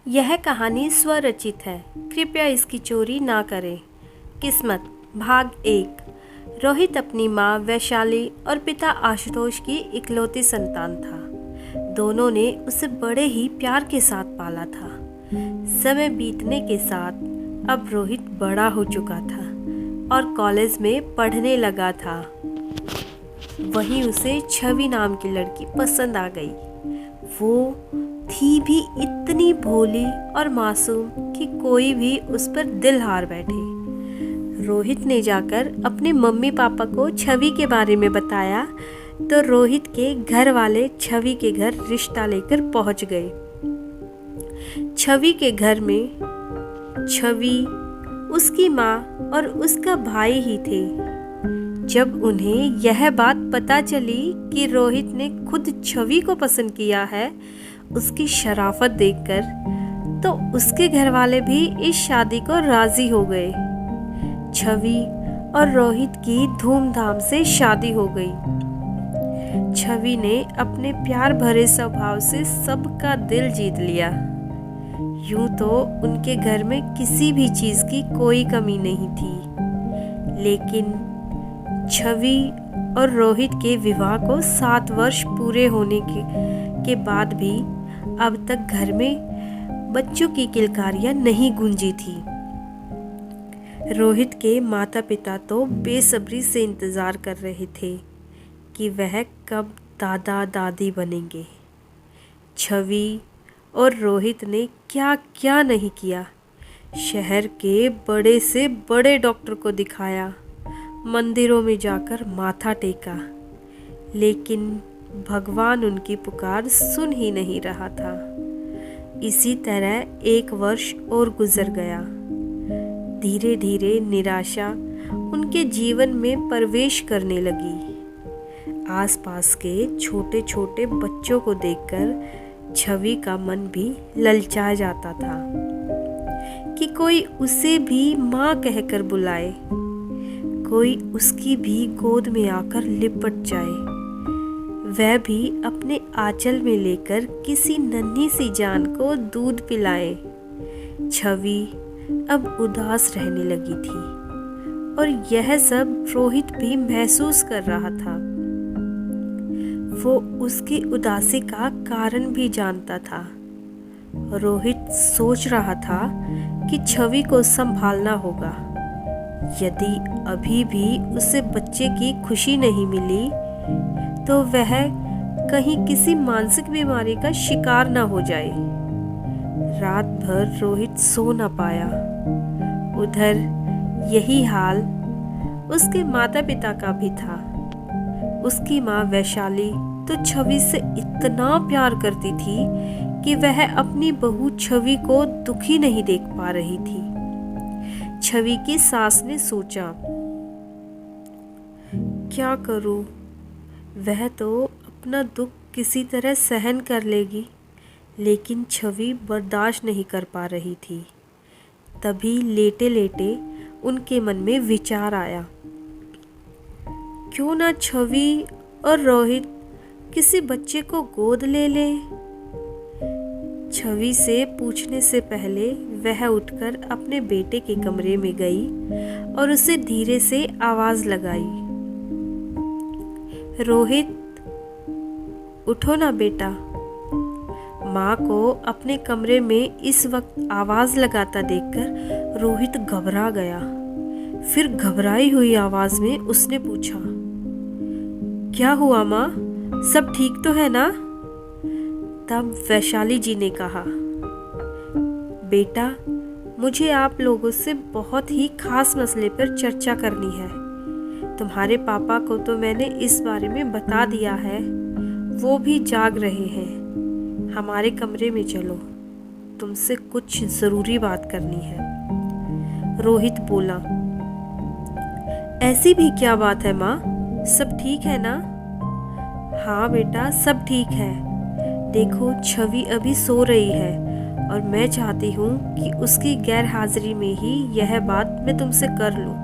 यह कहानी स्वरचित है। कृपया इसकी चोरी ना करें। किस्मत भाग 1। रोहित अपनी माँ वैशाली और पिता आशुतोष की इकलौती संतान था। दोनों ने उसे बड़े ही प्यार के साथ पाला था। समय बीतने के साथ अब रोहित बड़ा हो चुका था और कॉलेज में पढ़ने लगा था। वहीं उसे छवि नाम की लड़की पसंद आ गई। वो थी भी इतनी भोली और मासूम कि कोई भी उस पर दिल हार बैठे। रोहित ने जाकर अपने मम्मी पापा को छवि के बारे में बताया तो रोहित के घर वाले छवि के घर रिश्ता लेकर पहुंच गए। छवि के घर में छवि, उसकी माँ और उसका भाई ही थे। जब उन्हें यह बात पता चली कि रोहित ने खुद छवि को पसंद किया है, उसकी शराफत देखकर, तो उसके घर वाले भी इस शादी को राजी हो गए। छवि और रोहित की धूमधाम से शादी हो गई। छवि ने अपने प्यार भरे स्वभाव से सबका दिल जीत लिया। यूं तो उनके घर में किसी भी चीज की कोई कमी नहीं थी, लेकिन छवि और रोहित के विवाह को 7 वर्ष पूरे होने के बाद भी अब तक घर में बच्चों की किलकारियां नहीं गूंजी थी। रोहित के माता पिता तो बेसब्री से इंतजार कर रहे थे कि वह कब दादा दादी बनेंगे। छवि और रोहित ने क्या क्या नहीं किया। शहर के बड़े से बड़े डॉक्टर को दिखाया, मंदिरों में जाकर माथा टेका, लेकिन भगवान उनकी पुकार सुन ही नहीं रहा था। इसी तरह 1 वर्ष और गुजर गया। धीरे धीरे निराशा उनके जीवन में प्रवेश करने लगी। आसपास के छोटे छोटे बच्चों को देखकर छवि का मन भी ललचा जाता था कि कोई उसे भी माँ कहकर बुलाए, कोई उसकी भी गोद में आकर लिपट जाए, वह भी अपने आंचल में लेकर किसी नन्ही सी जान को दूध पिलाए। छवि अब उदास रहने लगी थी और यह सब रोहित भी महसूस कर रहा था। वो उसकी उदासी का कारण भी जानता था। रोहित सोच रहा था कि छवि को संभालना होगा। यदि अभी भी उसे बच्चे की खुशी नहीं मिली तो वह कहीं किसी मानसिक बीमारी का शिकार न हो जाए। रात भर रोहित सो न पाया। उधर यही हाल उसके माता पिता का भी था। उसकी माँ वैशाली तो छवि से इतना प्यार करती थी कि वह अपनी बहू छवि को दुखी नहीं देख पा रही थी। छवि की सास ने सोचा, क्या करूं? वह तो अपना दुख किसी तरह सहन कर लेगी, लेकिन छवि बर्दाश्त नहीं कर पा रही थी। तभी लेटे लेटे उनके मन में विचार आया, क्यों ना छवि और रोहित किसी बच्चे को गोद ले ले। छवि से पूछने से पहले वह उठकर अपने बेटे के कमरे में गई और उसे धीरे से आवाज लगाई, रोहित उठो ना बेटा। माँ को अपने कमरे में इस वक्त आवाज लगाता देखकर रोहित घबरा गया। फिर घबराई हुई आवाज में उसने पूछा, क्या हुआ माँ, सब ठीक तो है ना? तब वैशाली जी ने कहा, बेटा मुझे आप लोगों से बहुत ही खास मसले पर चर्चा करनी है। तुम्हारे पापा को तो मैंने इस बारे में बता दिया है, वो भी जाग रहे हैं। हमारे कमरे में चलो, तुमसे कुछ जरूरी बात करनी है। रोहित बोला, ऐसी भी क्या बात है माँ, सब ठीक है ना? हाँ बेटा सब ठीक है। देखो छवि अभी सो रही है और मैं चाहती हूँ कि उसकी गैर हाजिरी में ही यह बात मैं तुमसे कर लूँ।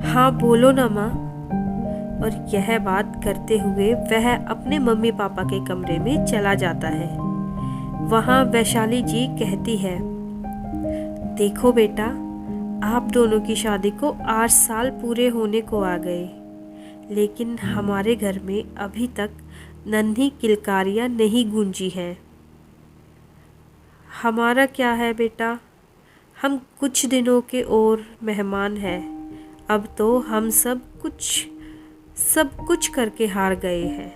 हाँ बोलो ना माँ। और यह बात करते हुए वह अपने मम्मी पापा के कमरे में चला जाता है। वहाँ वैशाली जी कहती है, देखो बेटा, आप दोनों की शादी को 8 साल पूरे होने को आ गए, लेकिन हमारे घर में अभी तक नन्ही किलकारियाँ नहीं गूंजी हैं। हमारा क्या है बेटा, हम कुछ दिनों के और मेहमान हैं। अब तो हम सब कुछ करके हार गए हैं।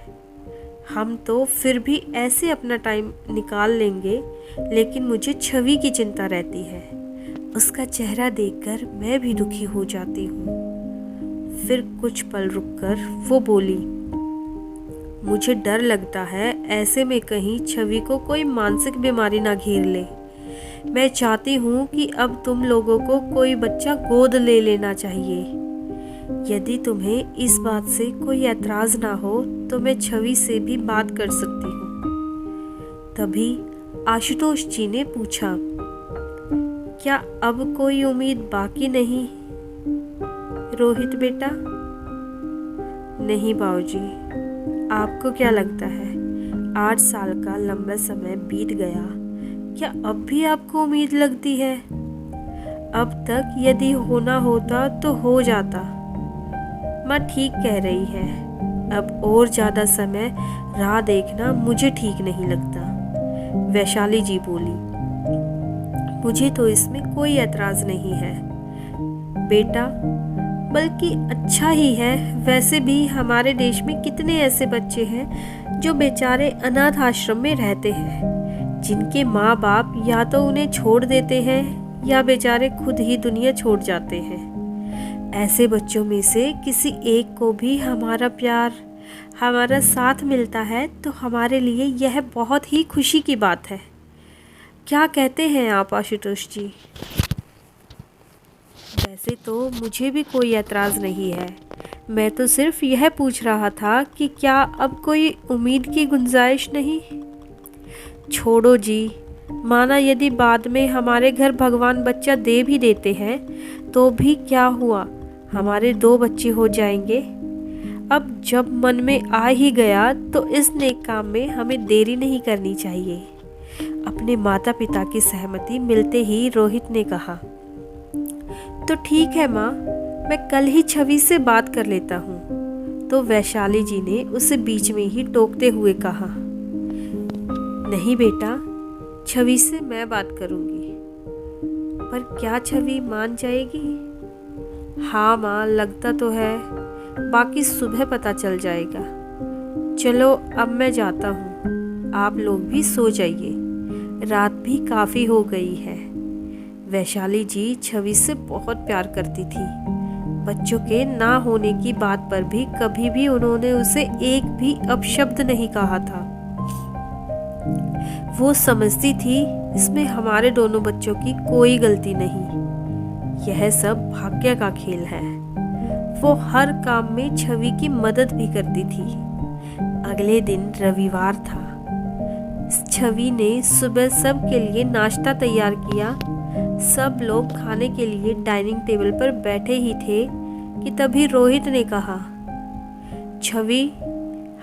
हम तो फिर भी ऐसे अपना टाइम निकाल लेंगे, लेकिन मुझे छवि की चिंता रहती है। उसका चेहरा देखकर मैं भी दुखी हो जाती हूँ। फिर कुछ पल रुककर वो बोली, मुझे डर लगता है ऐसे में कहीं छवि को कोई मानसिक बीमारी ना घेर ले। मैं चाहती हूँ कि अब तुम लोगों को कोई बच्चा गोद ले लेना चाहिए। यदि तुम्हें इस बात से कोई ऐतराज़ ना हो तो मैं छवि से भी बात कर सकती हूँ। तभी आशुतोष जी ने पूछा, क्या अब कोई उम्मीद बाकी नहीं रोहित बेटा? नहीं बाबूजी, आपको क्या लगता है 8 साल का लंबा समय बीत गया, क्या अब भी आपको उम्मीद लगती है? अब तक यदि होना होता तो हो जाता। माँ ठीक कह रही है, अब और ज़्यादा समय राह देखना मुझे ठीक नहीं लगता। वैशाली जी बोली, मुझे तो इसमें कोई ऐतराज़ नहीं है बेटा, बल्कि अच्छा ही है। वैसे भी हमारे देश में कितने ऐसे बच्चे हैं जो बेचारे अनाथ आश्रम में रहते हैं, जिनके माँ बाप या तो उन्हें छोड़ देते हैं या बेचारे खुद ही दुनिया छोड़ जाते हैं। ऐसे बच्चों में से किसी एक को भी हमारा प्यार, हमारा साथ मिलता है तो हमारे लिए यह बहुत ही खुशी की बात है। क्या कहते हैं आप आशुतोष जी? वैसे तो मुझे भी कोई ऐतराज़ नहीं है। मैं तो सिर्फ यह पूछ रहा था कि क्या अब कोई उम्मीद की गुंजाइश नहीं? छोड़ो जी, माना यदि बाद में हमारे घर भगवान बच्चा दे भी देते हैं तो भी क्या हुआ, हमारे 2 बच्चे हो जाएंगे। अब जब मन में आ ही गया तो इस नेक काम में हमें देरी नहीं करनी चाहिए। अपने माता पिता की सहमति मिलते ही रोहित ने कहा, तो ठीक है माँ, मैं कल ही छवि से बात कर लेता हूँ। तो वैशाली जी ने उसे बीच में ही टोकते हुए कहा, नहीं बेटा, छवि से मैं बात करूँगी। पर क्या छवि मान जाएगी? हाँ माँ, लगता तो है, बाकी सुबह पता चल जाएगा। चलो अब मैं जाता हूँ, आप लोग भी सो जाइए, रात भी काफ़ी हो गई है। वैशाली जी छवि से बहुत प्यार करती थी। बच्चों के ना होने की बात पर भी कभी भी उन्होंने उसे एक भी अपशब्द नहीं कहा था। वो समझती थी इसमें हमारे दोनों बच्चों की कोई गलती नहीं, यह सब भाग्य का खेल है। वो हर काम में छवि की मदद भी करती थी। अगले दिन रविवार था। छवि ने सुबह सब के लिए नाश्ता तैयार किया। सब लोग खाने के लिए डाइनिंग टेबल पर बैठे ही थे कि तभी रोहित ने कहा, छवि,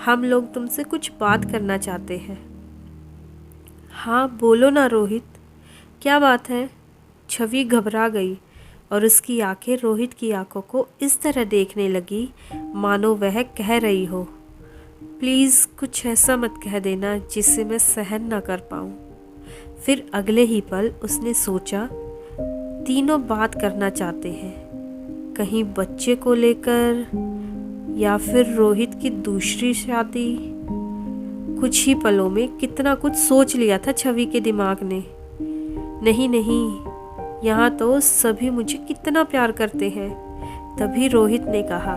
हम लोग तुमसे कुछ बात करना चाहते हैं। हाँ बोलो ना रोहित, क्या बात है? छवि घबरा गई और उसकी आंखें रोहित की आंखों को इस तरह देखने लगी मानो वह कह रही हो, प्लीज़ कुछ ऐसा मत कह देना जिससे मैं सहन ना कर पाऊँ। फिर अगले ही पल उसने सोचा, तीनों बात करना चाहते हैं, कहीं बच्चे को लेकर या फिर रोहित की दूसरी शादी। कुछ ही पलों में कितना कुछ सोच लिया था छवि के दिमाग ने। नहीं नहीं, यहाँ तो सभी मुझे कितना प्यार करते हैं। तभी रोहित ने कहा,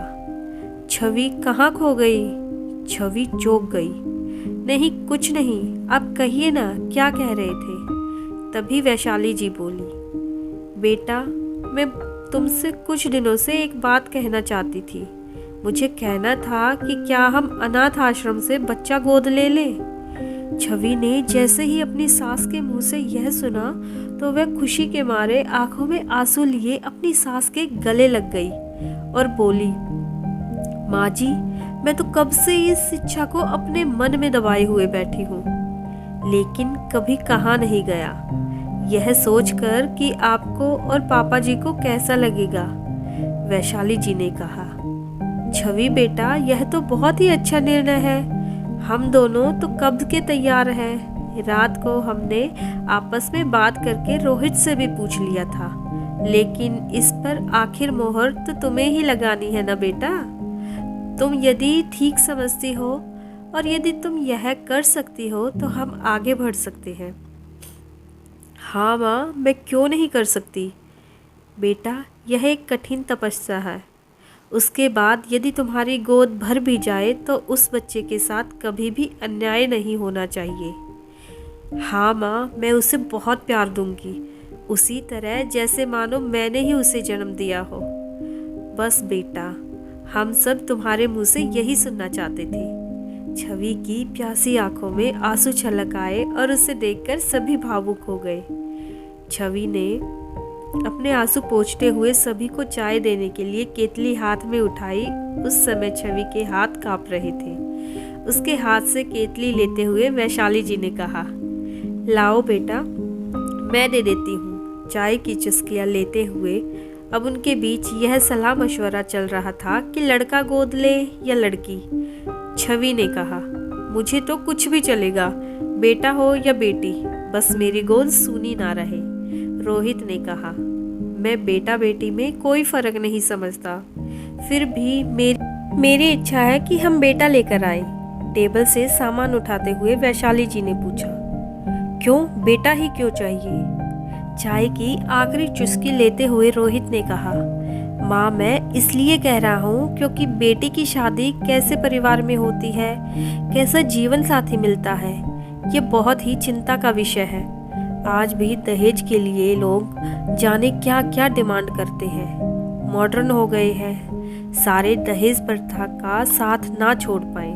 छवि कहाँ खो गई? छवि चौंक गई। नहीं कुछ नहीं, आप कहिए ना, क्या कह रहे थे? तभी वैशाली जी बोली, बेटा, मैं तुमसे कुछ दिनों से एक बात कहना चाहती थी। मुझे कहना था कि क्या हम अनाथ आश्रम से बच्चा गोद ले लें। छवि ने जैसे ही अपनी सास के मुंह से यह सुना तो वह खुशी के मारे आंखों में आंसू लिए अपनी सास के गले लग गई और बोली, माँ जी, मैं तो कब से इस इच्छा को अपने मन में दबाए हुए बैठी हूँ। लेकिन कभी कहा नहीं गया, यह सोचकर कि आपको और पापा जी को कैसा लगेगा। वैशाली जी ने कहा, छवि बेटा, यह तो बहुत ही अच्छा निर्णय है। हम दोनों तो कब के तैयार हैं। रात को हमने आपस में बात करके रोहित से भी पूछ लिया था, लेकिन इस पर आखिर मोहर तो तुम्हें ही लगानी है ना बेटा। तुम यदि ठीक समझती हो और यदि तुम यह कर सकती हो तो हम आगे बढ़ सकते हैं। हाँ माँ, मैं क्यों नहीं कर सकती। बेटा, यह एक कठिन तपस्या है। उसके बाद यदि तुम्हारी गोद भर भी जाए तो उस बच्चे के साथ कभी भी अन्याय नहीं होना चाहिए। हाँ माँ, मैं उसे बहुत प्यार दूंगी, उसी तरह जैसे मानो मैंने ही उसे जन्म दिया हो। बस बेटा, हम सब तुम्हारे मुंह से यही सुनना चाहते थे। छवि की प्यासी आंखों में आंसू छलक आए और उसे देखकर सभी भावुक हो गए। छवि ने अपने आंसू पोंछते हुए सभी को चाय देने के लिए केतली हाथ में उठाई। उस समय छवि के हाथ कांप रहे थे। उसके हाथ से केतली लेते हुए वैशाली जी ने कहा, लाओ बेटा, मैं दे देती हूँ। चाय की चुस्कियाँ लेते हुए अब उनके बीच यह सलाह मशवरा चल रहा था कि लड़का गोद ले या लड़की। छवि ने कहा, मुझे तो कुछ भी चलेगा, बेटा हो या बेटी, बस मेरी गोद सूनी ना रहे। रोहित ने कहा, मैं बेटा बेटी में कोई फर्क नहीं समझता, फिर भी मेरी इच्छा है कि हम बेटा लेकर आए। टेबल से सामान उठाते हुए वैशाली जी ने पूछा, क्यों, बेटा ही क्यों चाहिए। चाय की आखिरी चुस्की लेते हुए रोहित ने कहा, माँ, मैं इसलिए कह रहा हूँ क्योंकि बेटी की शादी कैसे परिवार में होती है, कैसा जीवन साथी मिलता है, ये बहुत ही चिंता का विषय है। आज भी दहेज के लिए लोग जाने क्या क्या डिमांड करते हैं। मॉडर्न हो गए हैं, सारे दहेज प्रथा का साथ ना छोड़ पाए।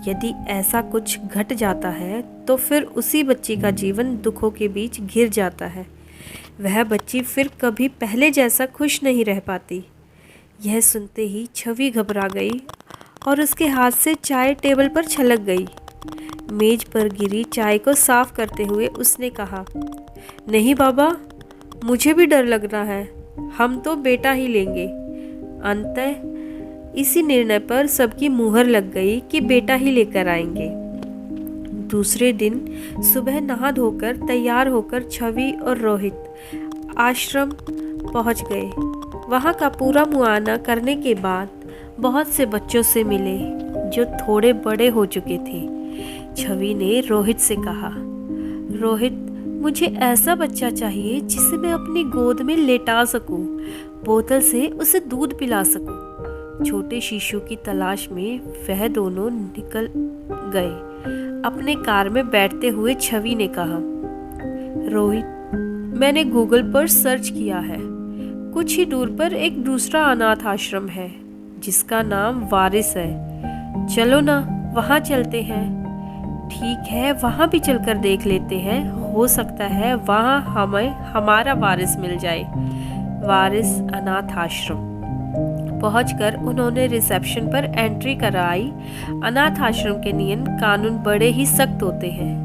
यदि ऐसा कुछ घट जाता है तो फिर उसी बच्ची का जीवन दुखों के बीच घिर जाता है। वह बच्ची फिर कभी पहले जैसा खुश नहीं रह पाती। यह सुनते ही छवि घबरा गई और उसके हाथ से चाय टेबल पर छलक गई। मेज पर गिरी चाय को साफ करते हुए उसने कहा, नहीं बाबा, मुझे भी डर लग रहा है, हम तो बेटा ही लेंगे। अंततः इसी निर्णय पर सबकी मुहर लग गई कि बेटा ही लेकर आएंगे। दूसरे दिन सुबह नहा धोकर तैयार होकर छवि और रोहित आश्रम पहुंच गए। वहां का पूरा मुआयना करने के बाद बहुत से बच्चों से मिले जो थोड़े बड़े हो चुके थे। छवि ने रोहित से कहा, रोहित, मुझे ऐसा बच्चा चाहिए जिसे मैं अपनी गोद में लेटा सकूं, बोतल से उसे दूध पिला सकूं। छोटे शिशु की तलाश में वह दोनों निकल गए। अपने कार में बैठते हुए छवि ने कहा, रोहित, मैंने गूगल पर सर्च किया है। कुछ ही दूर पर एक दूसरा अनाथ आश्रम है जिसका नाम वारिस है। चलो ना, वहाँ चलते हैं। ठीक है, वहाँ भी चलकर देख लेते हैं, हो सकता है वहाँ हमें हमारा वारिस मिल जाए। वारिस अनाथ आश्रम पहुंचकर उन्होंने रिसेप्शन पर एंट्री कराई। अनाथ आश्रम के नियम कानून बड़े ही सख्त होते हैं।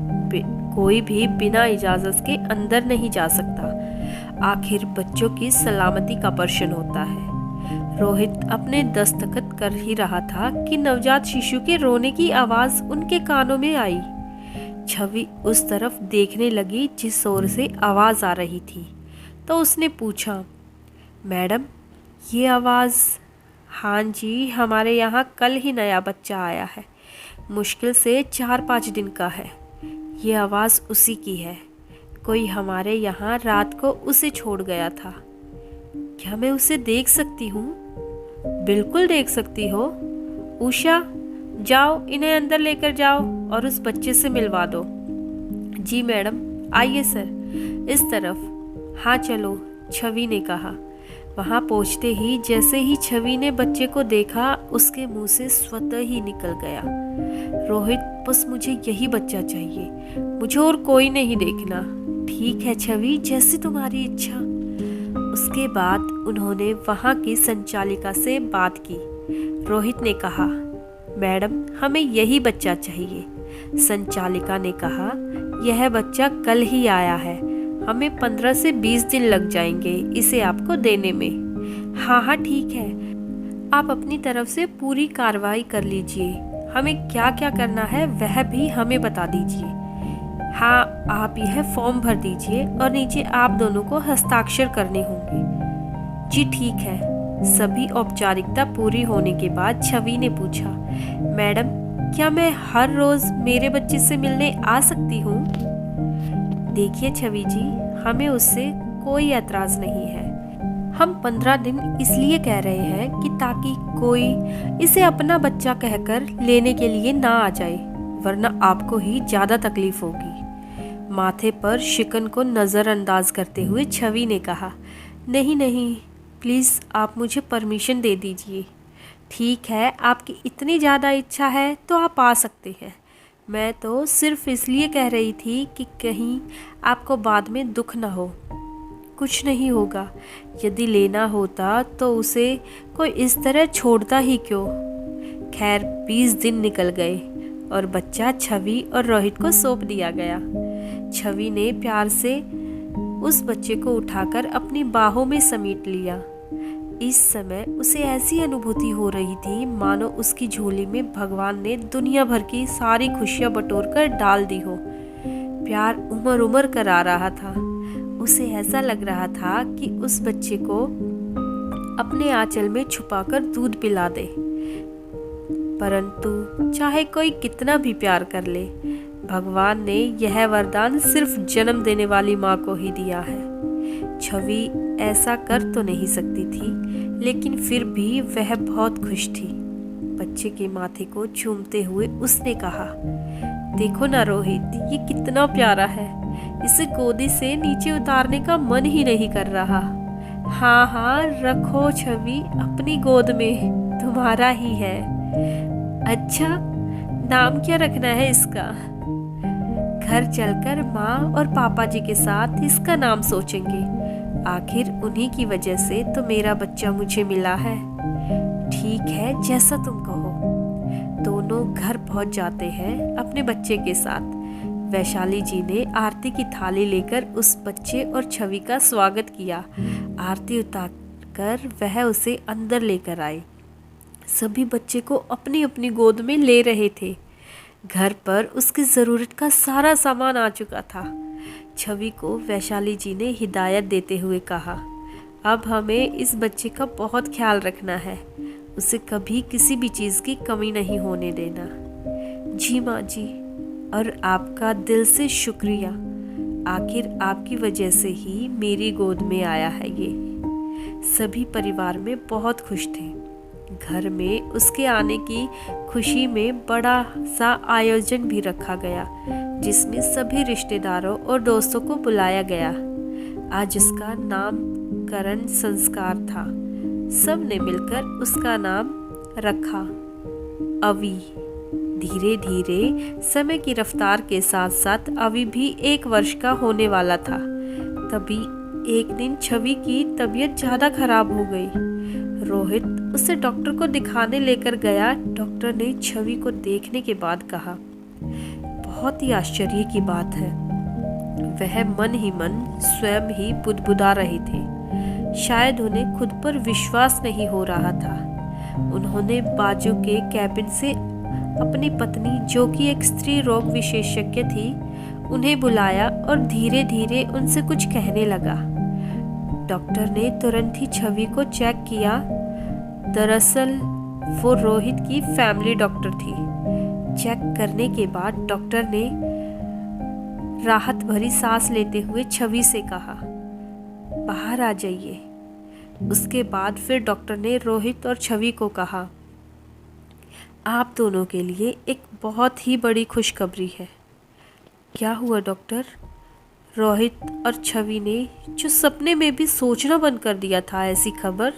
कोई भी बिना इजाजत के अंदर नहीं जा सकता। आखिर बच्चों की सलामती का प्रश्न होता है। रोहित अपने दस्तखत कर ही रहा था कि नवजात शिशु के रोने की आवाज उनके कानों में आई। छवि उस तरफ देखने लगी जिस ओर से आवाज आ रही थी, तो उसने पूछा, मैडम, ये आवाज? हाँ जी, हमारे यहाँ कल ही नया बच्चा आया है, मुश्किल से 4-5 दिन का है। ये आवाज़ उसी की है। कोई हमारे यहाँ रात को उसे छोड़ गया था। क्या मैं उसे देख सकती हूँ? बिल्कुल देख सकती हो। उषा, जाओ इन्हें अंदर लेकर जाओ और उस बच्चे से मिलवा दो। जी मैडम, आइए सर, इस तरफ। हाँ चलो, छवि ने कहा। वहाँ पहुँचते ही जैसे ही छवि ने बच्चे को देखा, उसके मुंह से स्वतः ही निकल गया, रोहित, बस मुझे यही बच्चा चाहिए, मुझे और कोई नहीं देखना। ठीक है छवि, जैसी तुम्हारी इच्छा। उसके बाद उन्होंने वहाँ की संचालिका से बात की। रोहित ने कहा, मैडम, हमें यही बच्चा चाहिए। संचालिका ने कहा, यह बच्चा कल ही आया है, हमें 15 से 20 दिन लग जाएंगे इसे आपको देने में। हाँ हाँ ठीक है, आप अपनी तरफ से पूरी कार्रवाई कर लीजिए, हमें क्या क्या करना है वह भी हमें बता दीजिए। हाँ, आप यह फॉर्म भर दीजिए और नीचे आप दोनों को हस्ताक्षर करने होंगे। जी ठीक है। सभी औपचारिकता पूरी होने के बाद छवि ने पूछा, मैडम क्या मैं हर रोज मेरे बच्चे से मिलने आ सकती हूँ? देखिए छवि जी, हमें उससे कोई ऐतराज नहीं है। हम 15 दिन इसलिए कह रहे हैं कि ताकि कोई इसे अपना बच्चा कहकर लेने के लिए ना आ जाए, वरना आपको ही ज्यादा तकलीफ होगी। माथे पर शिकन को नजरअंदाज करते हुए छवि ने कहा, नहीं नहीं, प्लीज़ आप मुझे परमिशन दे दीजिए। ठीक है, आपकी इतनी ज़्यादा इच्छा है तो आप आ सकते हैं। मैं तो सिर्फ इसलिए कह रही थी कि कहीं आपको बाद में दुख ना हो। कुछ नहीं होगा, यदि लेना होता तो उसे कोई इस तरह छोड़ता ही क्यों। खैर 20 दिन निकल गए और बच्चा छवि और रोहित को सौंप दिया गया। छवि ने प्यार से उस बच्चे को उठाकर अपनी बाहों में समेट लिया। इस समय उसे ऐसी अनुभूति हो रही थी मानो उसकी झोली में भगवान ने दुनिया भर की सारी खुशियां बटोर कर डाल दी हो। प्यार उमड़ उमड़ कर आ रहा था। उसे ऐसा लग रहा था कि उस बच्चे को अपने आंचल में छुपाकर दूध पिला दे। परंतु चाहे कोई कितना भी प्यार कर ले, भगवान ने यह वरदान सिर्फ जन्म देने वाली माँ को ही दिया है। छवि ऐसा कर तो नहीं सकती थी, लेकिन फिर भी वह बहुत खुश थी। बच्चे के माथे को चूमते हुए उसने कहा, देखो ना रोहित, ये कितना प्यारा है, इसे गोदी से नीचे उतारने का मन ही नहीं कर रहा। हाँ हाँ रखो छवि अपनी गोद में, तुम्हारा ही है। अच्छा, नाम क्या रखना है इसका? घर चलकर माँ और पापा जी के साथ इसका नाम सोचेंगे। आखिर उन्हीं की वजह से तो मेरा बच्चा मुझे मिला है। ठीक है, जैसा तुम कहो। दोनों घर पहुंच जाते हैं अपने बच्चे के साथ। वैशाली जी ने आरती की थाली लेकर उस बच्चे और छवि का स्वागत किया। आरती उतारकर वह उसे अंदर लेकर आए। सभी बच्चे को अपनी अपनी गोद में ले रहे थे। घर पर उसकी ज़रूरत का सारा सामान आ चुका था। छवि को वैशाली जी ने हिदायत देते हुए कहा, अब हमें इस बच्चे का बहुत ख्याल रखना है, उसे कभी किसी भी चीज़ की कमी नहीं होने देना। जी माँ जी, और आपका दिल से शुक्रिया। आखिर आपकी वजह से ही मेरी गोद में आया है ये। सभी परिवार में बहुत खुश थे। घर में उसके आने की खुशी में बड़ा सा आयोजन भी रखा गया, जिसमें सभी रिश्तेदारों और दोस्तों को बुलाया गया। आज उसका नामकरण संस्कार था। सब ने मिलकर उसका नाम रखा, अवी। धीरे धीरे समय की रफ्तार के साथ साथ अवी भी 1 वर्ष का होने वाला था। तभी एक दिन छवि की तबीयत ज़्यादा खराब हो गई। रोहित उसे डॉक्टर को दिखाने लेकर गया। डॉक्टर ने छवि को देखने के बाद कहा, बहुत ही आश्चर्य की बात है, वह मन ही मन स्वयं ही बुदबुदा रहे थे। शायद उन्हें खुद पर विश्वास नहीं हो रहा था। उन्होंने बाजू के कैबिन से अपनी पत्नी, जो कि एक स्त्री रोग विशेषज्ञ थी, उन्हें बुलाया और धीरे धीरे उनसे कुछ कहने लगा। डॉक्टर ने तुरंत ही छवि को चेक किया। दरअसल वो रोहित की फैमिली डॉक्टर थी। चेक करने के बाद डॉक्टर ने राहत भरी सांस लेते हुए छवि से कहा, बाहर आ जाइए। उसके बाद फिर डॉक्टर ने रोहित और छवि को कहा, आप दोनों के लिए एक बहुत ही बड़ी खुशखबरी है। क्या हुआ डॉक्टर? रोहित और छवि ने जो सपने में भी सोचना बंद कर दिया था ऐसी खबर,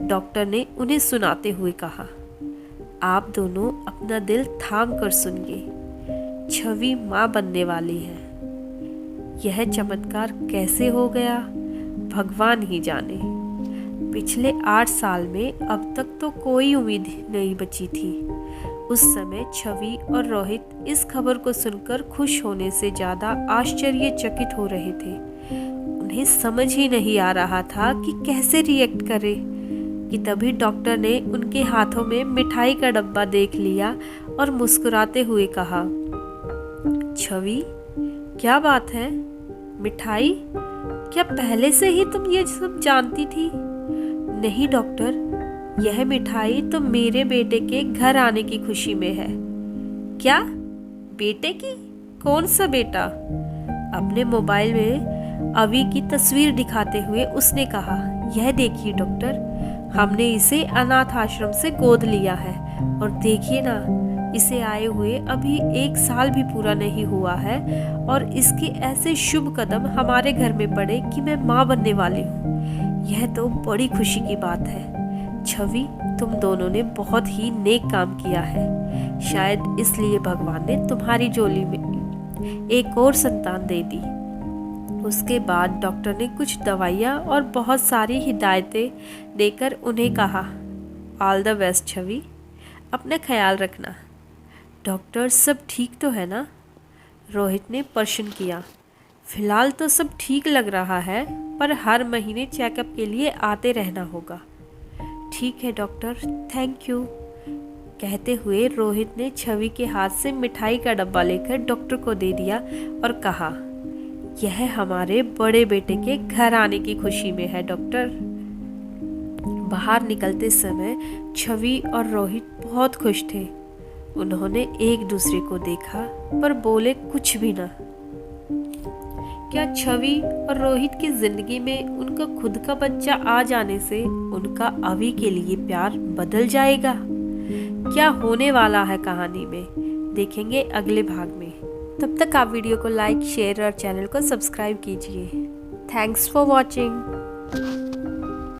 डॉक्टर ने उन्हें सुनाते हुए कहा, आप दोनों अपना दिल थाम कर सुनिए, छवि माँ बनने वाली है। यह चमत्कार कैसे हो गया भगवान ही जाने। पिछले 8 साल में अब तक तो कोई उम्मीद नहीं बची थी। उस समय छवि और रोहित इस खबर को सुनकर खुश होने से ज्यादा आश्चर्यचकित हो रहे थे। उन्हें समझ ही नहीं आ रहा था कि कैसे रिएक्ट करे कि तभी डॉक्टर ने उनके हाथों में मिठाई का डब्बा देख लिया और मुस्कुराते हुए कहा, छवि, क्या बात है? मिठाई? क्या पहले से ही तुम ये सब जानती थी? नहीं डॉक्टर, यह मिठाई तो मेरे बेटे के घर आने की खुशी में है। क्या? बेटे की? कौन सा बेटा? अपने मोबाइल में अवी की तस्वीर दिखाते हुए उसने कहा, यह देखिए डॉक्टर, हमने इसे अनाथ आश्रम से गोद लिया है और देखिए ना, इसे आए हुए अभी 1 साल भी पूरा नहीं हुआ है और इसके ऐसे शुभ कदम हमारे घर में पड़े कि मैं माँ बनने वाली हूँ। यह तो बड़ी खुशी की बात है। छवि, तुम दोनों ने बहुत ही नेक काम किया है। शायद इसलिए भगवान ने तुम्हारी झोली में एक और संतान दे दी। उसके बाद डॉक्टर ने कुछ दवाइयाँ और बहुत सारी हिदायतें देकर उन्हें कहा, ऑल द बेस्ट छवि, अपना ख्याल रखना। डॉक्टर, सब ठीक तो है ना? रोहित ने प्रश्न किया। फिलहाल तो सब ठीक लग रहा है, पर हर महीने चेकअप के लिए आते रहना होगा। ठीक है डॉक्टर, थैंक यू। कहते हुए रोहित ने छवि के हाथ से मिठाई का डब्बा लेकर डॉक्टर को दे दिया और कहा, यह हमारे बड़े बेटे के घर आने की खुशी में है डॉक्टर। बाहर निकलते समय छवि और रोहित बहुत खुश थे। उन्होंने एक दूसरे को देखा पर बोले कुछ भी ना। क्या छवि और रोहित की जिंदगी में उनका खुद का बच्चा आ जाने से उनका अवी के लिए प्यार बदल जाएगा? क्या होने वाला है कहानी में, देखेंगे अगले भाग में। तब तक आप वीडियो को लाइक, शेयर और चैनल को सब्सक्राइब कीजिए। Thanks for watching.